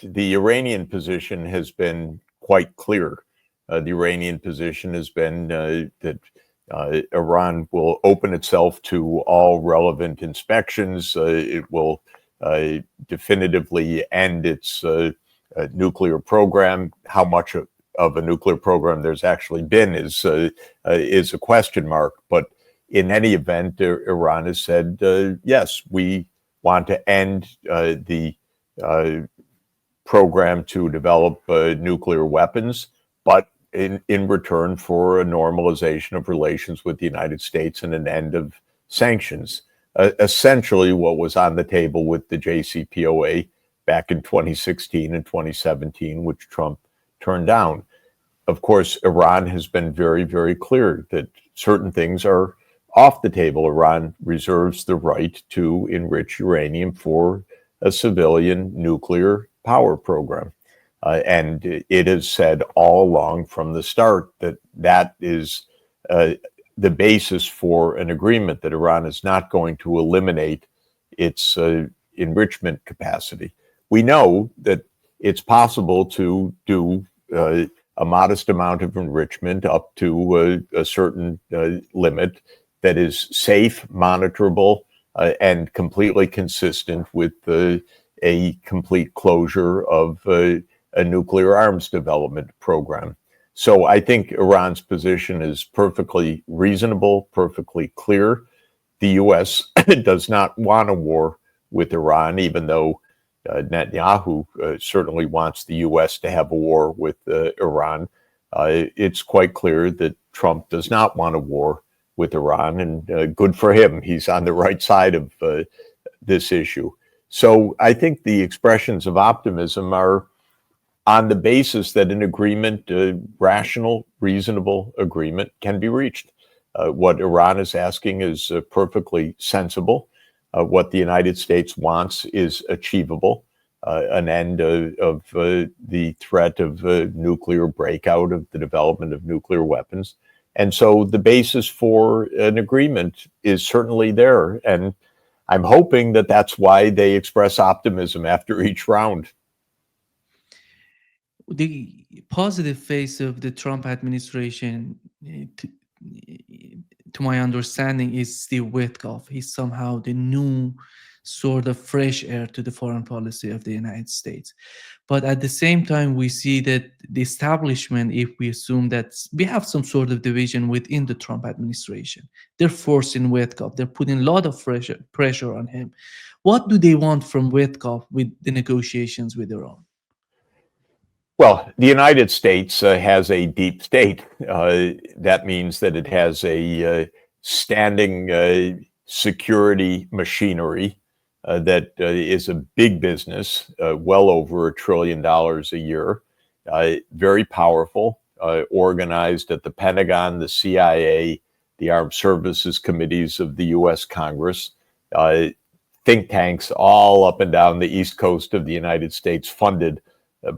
the Iranian position has been quite clear. The Iranian position has been that Iran will open itself to all relevant inspections. It will definitively end its nuclear program. How much of a nuclear program there's actually been is a question mark. But in any event, Iran has said, yes, we want to end the program to develop nuclear weapons, but in return for a normalization of relations with the United States and an end of sanctions. Essentially what was on the table with the JCPOA back in 2016 and 2017, which Trump turned down. Of course, Iran has been very, very clear that certain things are off the table. Iran reserves the right to enrich uranium for a civilian nuclear power program. And it has said all along from the start that that is the basis for an agreement, that Iran is not going to eliminate its enrichment capacity. We know that it's possible to do a modest amount of enrichment up to a certain limit that is safe, monitorable, and completely consistent with a complete closure of a nuclear arms development program. So I think Iran's position is perfectly reasonable, perfectly clear. The U.S. does not want a war with Iran, even though Netanyahu certainly wants the U.S. to have a war with Iran. It's quite clear that Trump does not want a war with Iran, and good for him. He's on the right side of this issue. So I think the expressions of optimism are on the basis that an agreement, a rational, reasonable agreement, can be reached. What Iran is asking is perfectly sensible. What the United States wants is achievable. An end of the threat of nuclear breakout, of the development of nuclear weapons. And so the basis for an agreement is certainly there. And I'm hoping that that's why they express optimism after each round. The positive face of the Trump administration, to my understanding, is Steve Witkoff. He's somehow the new sort of fresh air to the foreign policy of the United States. But at the same time, we see that the establishment, if we assume that we have some sort of division within the Trump administration, they're forcing Witkoff. They're putting a lot of pressure on him. What do they want from Witkoff with the negotiations with Iran? Well, the United States has a deep state. That means that it has a standing security machinery that is a big business, well over $1 trillion a year, very powerful, organized at the Pentagon, the CIA, the Armed Services Committees of the U.S. Congress, think tanks all up and down the East Coast of the United States funded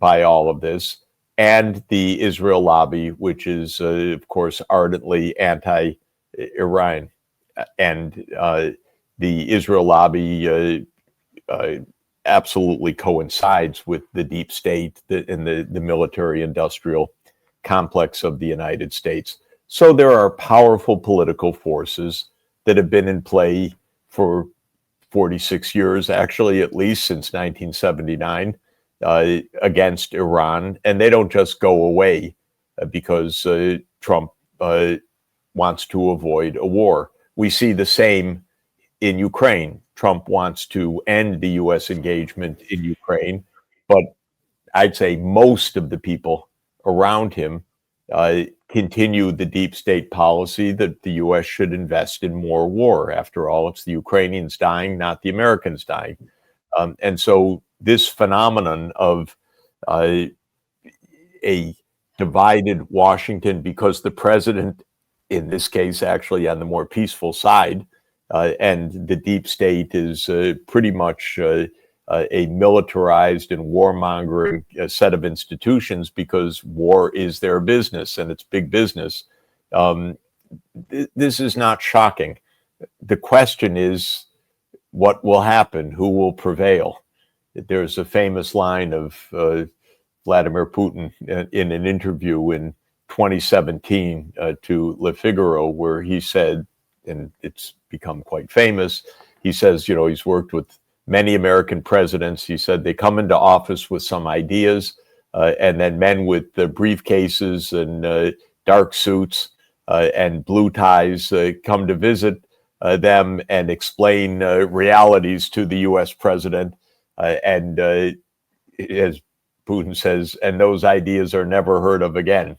by all of this, and the Israel lobby, which is, of course, ardently anti-Iran. And the Israel lobby absolutely coincides with the deep state and the military-industrial complex of the United States. So there are powerful political forces that have been in play for 46 years, actually, at least since 1979. Against Iran, and they don't just go away because Trump wants to avoid a war. We see the same in Ukraine. Trump wants to end the U.S. engagement in Ukraine, but I'd say most of the people around him continue the deep state policy that the U.S. should invest in more war. After all, it's the Ukrainians dying, not the Americans dying. And so this phenomenon of a divided Washington, because the president, in this case, actually on the more peaceful side, and the deep state is pretty much a militarized and warmongering set of institutions, because war is their business and it's big business. This is not shocking. The question is, what will happen? Who will prevail? There's a famous line of Vladimir Putin in an interview in 2017 to Le Figaro, where he said, and it's become quite famous, he says, he's worked with many American presidents. He said they come into office with some ideas, and then men with briefcases and dark suits and blue ties come to visit them and explain realities to the U.S. president. And as Putin says, and those ideas are never heard of again.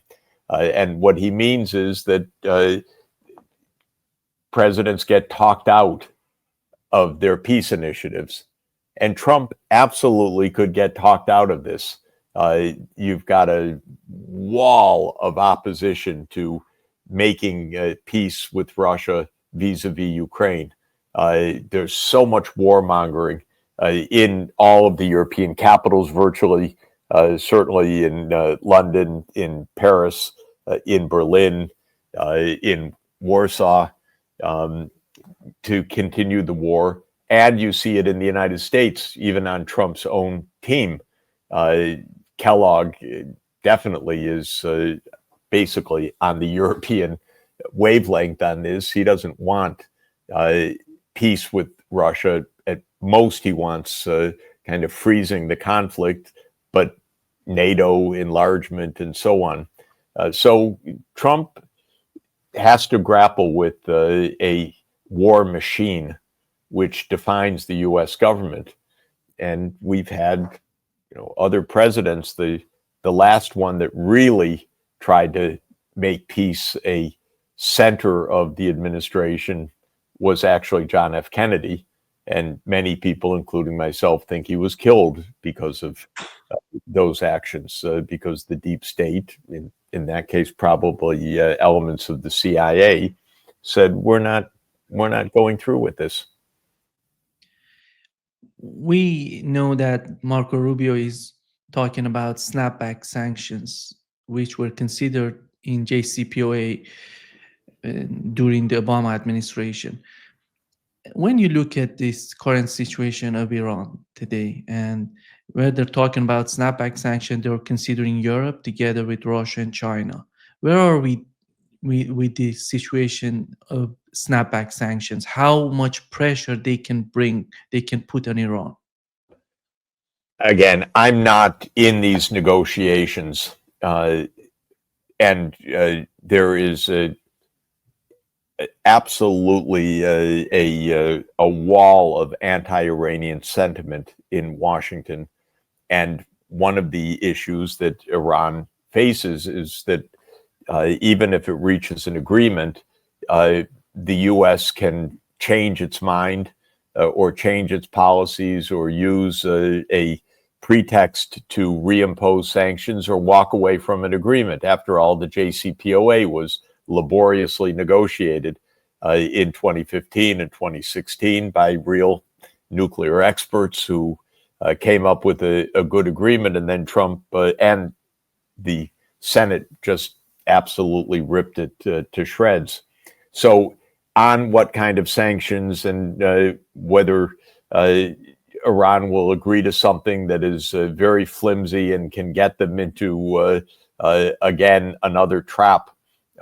And what he means is that presidents get talked out of their peace initiatives. And Trump absolutely could get talked out of this. You've got a wall of opposition to making peace with Russia vis-a-vis Ukraine. There's so much warmongering in all of the European capitals, virtually, certainly in London, in Paris, in Berlin, in Warsaw, to continue the war. And you see it in the United States, even on Trump's own team. Kellogg definitely is basically on the European wavelength on this. He doesn't want peace with Russia. At most, he wants kind of freezing the conflict, but NATO enlargement and so on. So Trump has to grapple with a war machine which defines the U.S. government. And we've had other presidents. The last one that really tried to make peace a center of the administration was actually John F. Kennedy. And many people, including myself, think he was killed because of those actions, because the deep state, in that case, probably elements of the CIA, said, we're not going through with this. We know that Marco Rubio is talking about snapback sanctions, which were considered in JCPOA during the Obama administration. When you look at this current situation of Iran today, and where they're talking about snapback sanctions, they're considering Europe together with Russia and China. Where are we with the situation of snapback sanctions? How much pressure they can put on Iran? Again, I'm not in these negotiations, and there is absolutely a wall of anti-Iranian sentiment in Washington. And one of the issues that Iran faces is that even if it reaches an agreement, the U.S. can change its mind or change its policies or use a pretext to reimpose sanctions or walk away from an agreement. After all, the JCPOA was laboriously negotiated in 2015 and 2016 by real nuclear experts who came up with a good agreement, and then Trump and the Senate just absolutely ripped it to shreds. So on what kind of sanctions and whether Iran will agree to something that is very flimsy and can get them into, again, another trap.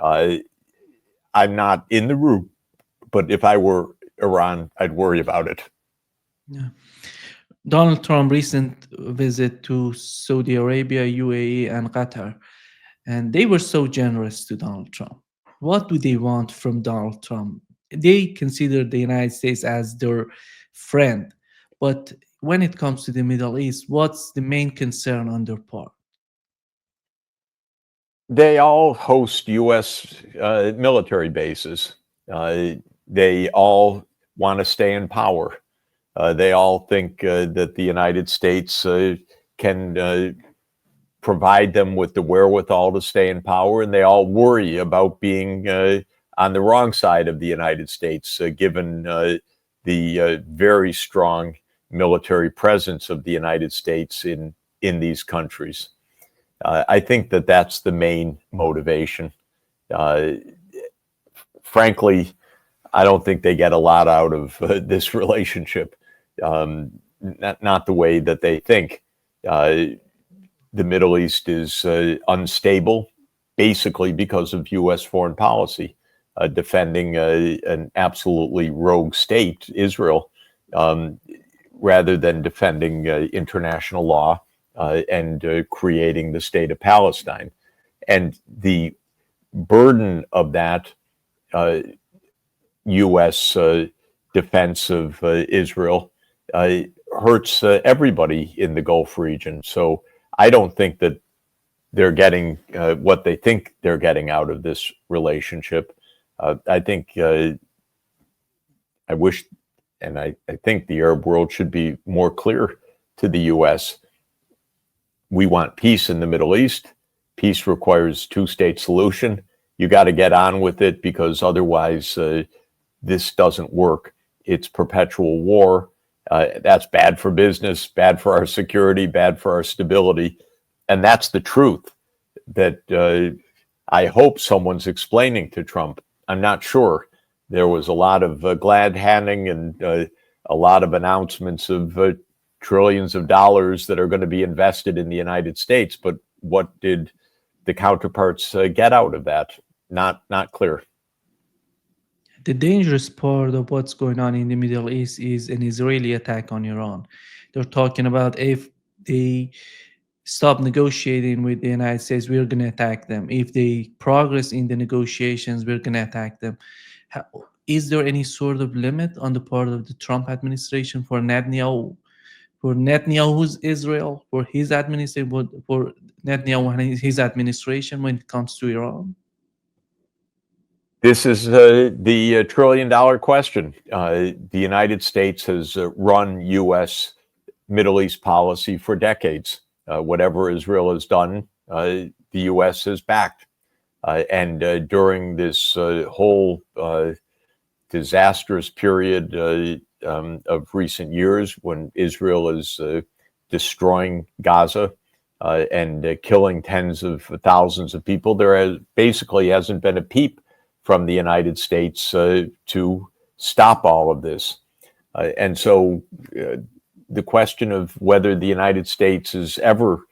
I'm not in the room, but if I were Iran, I'd worry about it. Yeah. Donald Trump's recent visit to Saudi Arabia, UAE, and Qatar, and they were so generous to Donald Trump. What do they want from Donald Trump? They consider the United States as their friend, but when it comes to the Middle East, what's the main concern on their part? They all host U.S. Military bases. They all want to stay in power. They all think that the United States can provide them with the wherewithal to stay in power, and they all worry about being on the wrong side of the United States, given the very strong military presence of the United States in these countries. I think that that's the main motivation. Frankly, I don't think they get a lot out of this relationship. not the way that they think. The Middle East is unstable, basically because of U.S. foreign policy, defending an absolutely rogue state, Israel, rather than defending international law and creating the state of Palestine. And the burden of that U.S. Defense of Israel hurts everybody in the Gulf region. So I don't think that they're getting what they think they're getting out of this relationship. I think I wish, and I think the Arab world should be more clear to the U.S. We want peace in the Middle East. Peace requires two-state solution. You got to get on with it, because otherwise this doesn't work. It's perpetual war. That's bad for business, bad for our security, bad for our stability. And that's the truth that I hope someone's explaining to Trump. I'm not sure. There was a lot of glad handing and a lot of announcements of trillions of dollars that are going to be invested in the United States. But what did the counterparts get out of that? Not clear. The dangerous part of what's going on in the Middle East is an Israeli attack on Iran. They're talking about if they stop negotiating with the United States, we're going to attack them. If they progress in the negotiations, we're going to attack them. Is there any sort of limit on the part of the Trump administration for Netanyahu, for Netanyahu's Israel, for his administration, for Netanyahu and his administration when it comes to Iran? This is the trillion-dollar question. The United States has run U.S. Middle East policy for decades. Whatever Israel has done, the U.S. has backed. And during this whole disastrous period of recent years, when Israel is destroying Gaza and killing tens of thousands of people, there basically hasn't been a peep from the United States to stop all of this. And so the question of whether the United States is ever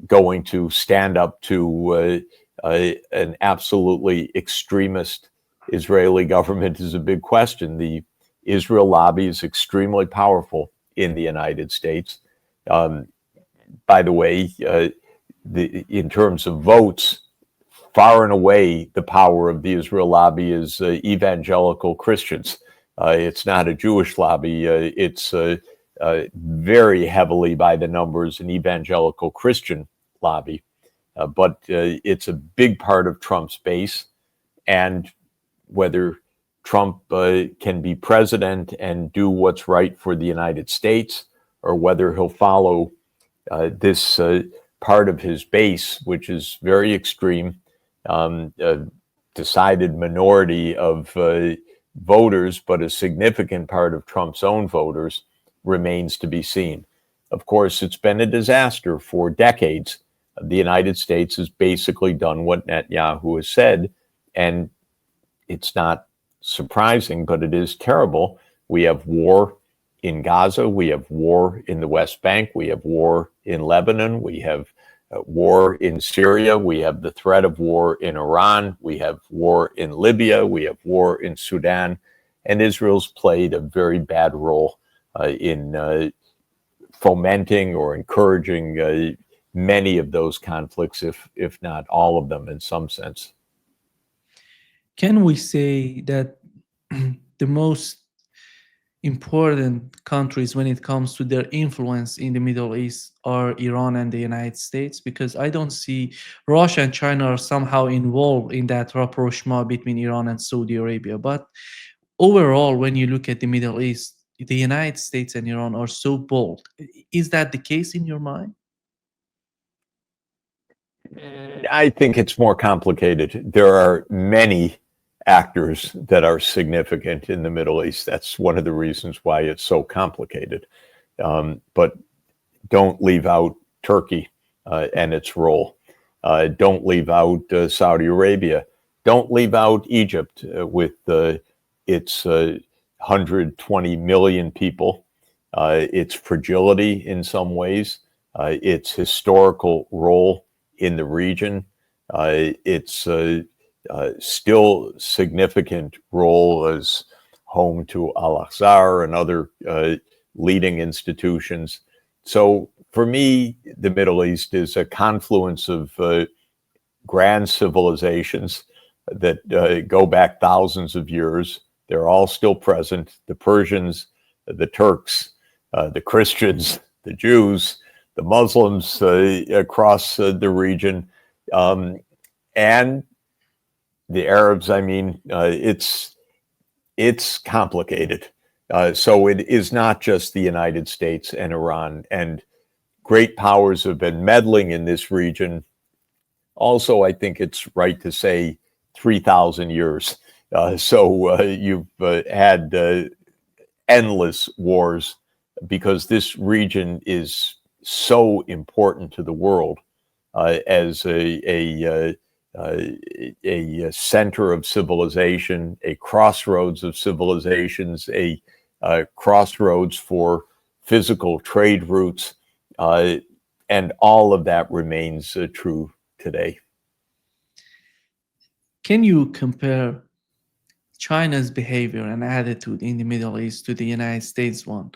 going to stand up to an absolutely extremist Israeli government is a big question. The Israel lobby is extremely powerful in the United States. By the way, in terms of votes, far and away, the power of the Israel lobby is evangelical Christians. It's not a Jewish lobby. It's very heavily by the numbers an evangelical Christian lobby. But it's a big part of Trump's base. And whether Trump can be president and do what's right for the United States, or whether he'll follow this part of his base, which is very extreme, a decided minority of voters, but a significant part of Trump's own voters, remains to be seen. Of course, it's been a disaster for decades. The United States has basically done what Netanyahu has said, and it's not surprising, but it is terrible. We have war in Gaza, we have war in the West Bank, we have war in Lebanon, we have war in Syria, we have the threat of war in Iran, we have war in Libya, we have war in Sudan, and Israel's played a very bad role in fomenting or encouraging many of those conflicts, if not all of them in some sense. Can we say that the most important countries when it comes to their influence in the Middle East are Iran and the United States? Because I don't see Russia and China are somehow involved in that rapprochement between Iran and Saudi Arabia. But overall, when you look at the Middle East, the United States and Iran are so bold. Is that the case in your mind? I think it's more complicated. There are many actors that are significant in the Middle East. That's one of the reasons why it's so complicated. But don't leave out Turkey and its role. Don't leave out Saudi Arabia. Don't leave out Egypt with its 120 million people its fragility in some ways, its historical role in the region, its still significant role as home to Al-Aqsa and other leading institutions. So for me, the Middle East is a confluence of grand civilizations that go back thousands of years. They're all still present. The Persians, the Turks, the Christians, the Jews, the Muslims across the region, and the Arabs. I mean, it's complicated. So it is not just the United States and Iran, and great powers have been meddling in this region. Also, I think it's right to say 3,000 years. So you've had endless wars because this region is so important to the world as a center of civilization, a crossroads of civilizations, a crossroads for physical trade routes, and all of that remains true today. Can you compare China's behavior and attitude in the Middle East to the United States one?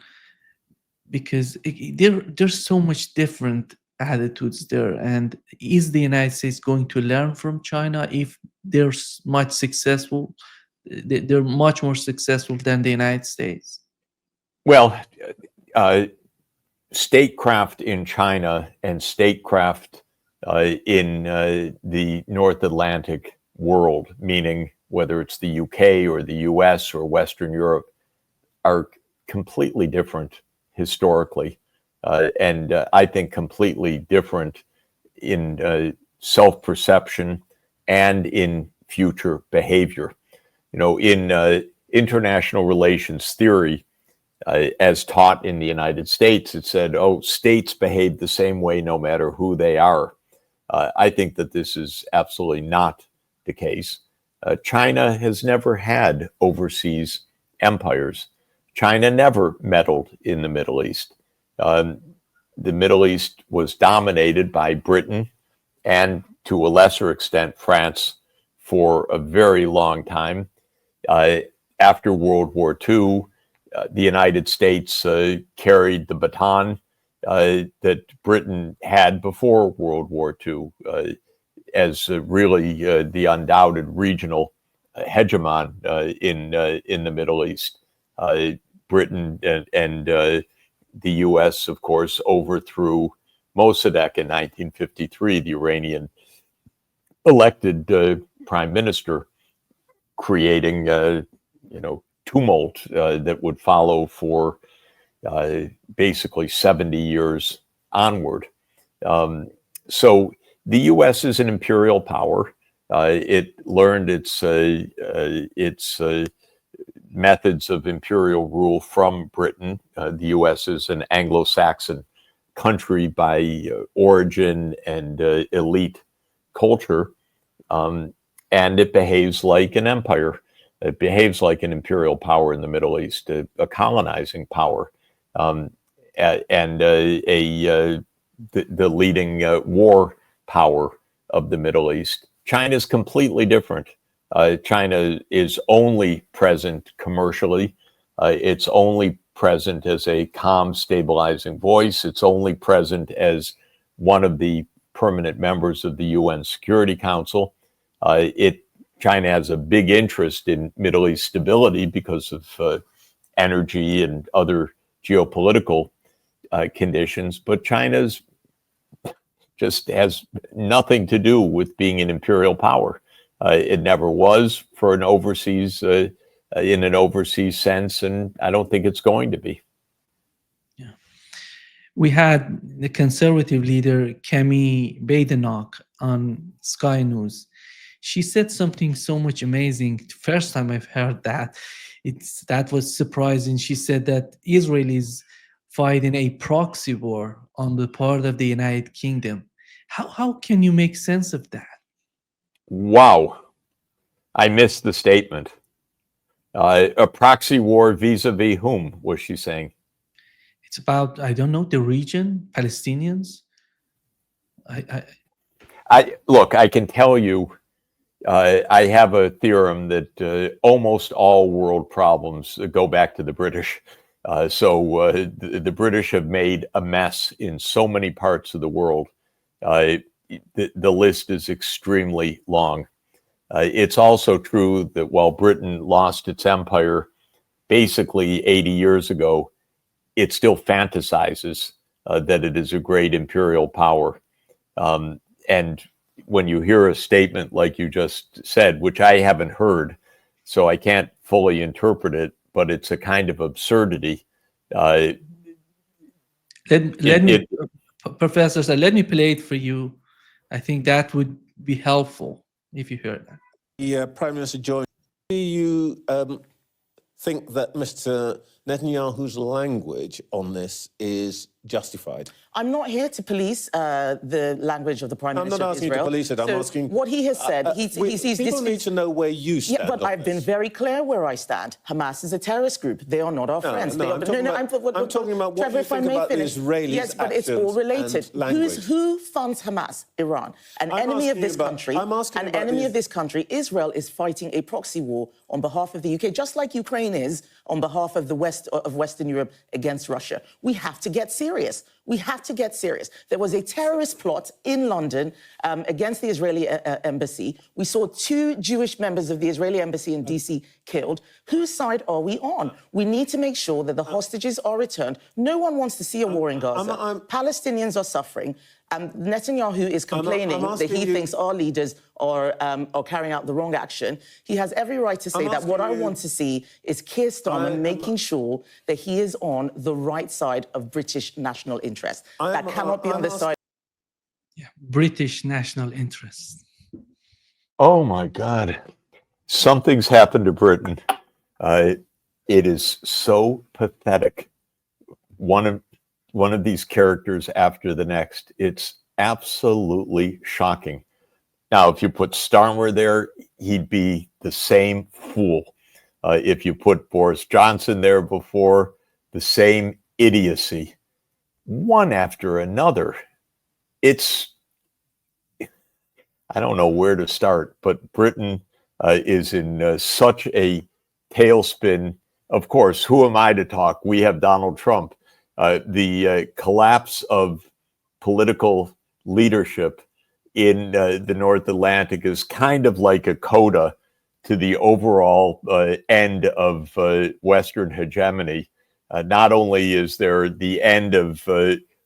Because there's so much different attitudes there. And is the United States going to learn from China if they're much successful? They're much more successful than the United States. Well, statecraft in China and statecraft in the North Atlantic world, meaning whether it's the UK or the US or Western Europe, are completely different historically, and I think completely different in self-perception and in future behavior. You know, in international relations theory, as taught in the United States, it said, oh, states behave the same way no matter who they are. I think that this is absolutely not the case. China has never had overseas empires. China never meddled in the Middle East. The Middle East was dominated by Britain and, to a lesser extent, France for a very long time. After World War II, the United States carried the baton that Britain had before World War II as really the undoubted regional hegemon in the Middle East. Britain and the U.S., of course, overthrew Mossadegh in 1953, the Iranian elected prime minister, creating tumult that would follow for basically 70 years onward. So the U.S. is an imperial power. It learned its methods of imperial rule from Britain. The U.S. is an Anglo-Saxon country by origin and elite culture, and it behaves like an empire. It behaves like an imperial power in the Middle East, a colonizing power, and the leading war power of the Middle East. China is completely different. China is only present commercially. It's only present as a calm, stabilizing voice. It's only present as one of the permanent members of the UN Security Council. China has a big interest in Middle East stability because of energy and other geopolitical conditions, but China's just has nothing to do with being an imperial power. It never was for an overseas, in an overseas sense, and I don't think it's going to be. Yeah. We had the conservative leader Kemi Badenoch on Sky News. She said something so much amazing. First time I've heard that. That was surprising. She said that Israel is fighting a proxy war on the part of the United Kingdom. How can you make sense of that? Wow. I missed the statement. A proxy war vis-a-vis whom, was she saying? It's about, I don't know, the region, Palestinians. Look, I can tell you, I have a theorem that almost all world problems go back to the British. The British have made a mess in so many parts of the world. The list is extremely long. It's also true that while Britain lost its empire basically 80 years ago, it still fantasizes that it is a great imperial power. And when you hear a statement like you just said, which I haven't heard, so I can't fully interpret it, but it's a kind of absurdity. Professor, so let me play it for you. I think that would be helpful if you heard that. The Prime Minister joined. Do you think that Mr. Netanyahu's language on this is justified? I'm not here to police the language of the Prime Minister I'm not of asking Israel. you to police it. I'm asking what he has said. He sees people need to know where you stand. Yeah, but I've been very clear where I stand. Hamas is a terrorist group. They are not our friends. I'm talking about what Trevor, you think about the Israelis' Yes, but it's all related. Who funds Hamas? Iran, an enemy of this country. An enemy of this country. Israel is fighting a proxy war on behalf of the UK, just like Ukraine is on behalf of the West of Western Europe against Russia. We have to get serious. We have to get serious. There was a terrorist plot in London against the Israeli embassy. We saw 2 Jewish members of the Israeli embassy in DC killed. Whose side are we on? We need to make sure that the hostages are returned. No one wants to see a war in Gaza. Palestinians are suffering. Netanyahu is complaining that he thinks our leaders are carrying out the wrong action. He has every right to say that. What I want to see is Keir Starmer making sure that he is on the right side of British national interest. That cannot be on the side. Yeah, British national interest. Oh my God. Something's happened to Britain. It is so pathetic. One of these characters after the next. It's absolutely shocking. Now, if you put Starmer there, he'd be the same fool. If you put Boris Johnson there before, the same idiocy. One after another. I don't know where to start, but Britain is in such a tailspin. Of course, who am I to talk? We have Donald Trump. The collapse of political leadership in the North Atlantic is kind of like a coda to the overall end of Western hegemony. Not only is there the end of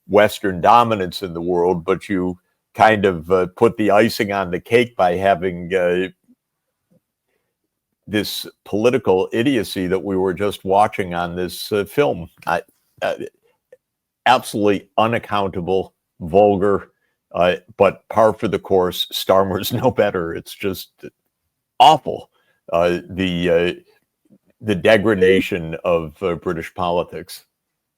Western dominance in the world, but you kind of put the icing on the cake by having this political idiocy that we were just watching on this film. Absolutely unaccountable, vulgar, but par for the course. Starmer's no better. It's just awful. The degradation of British politics.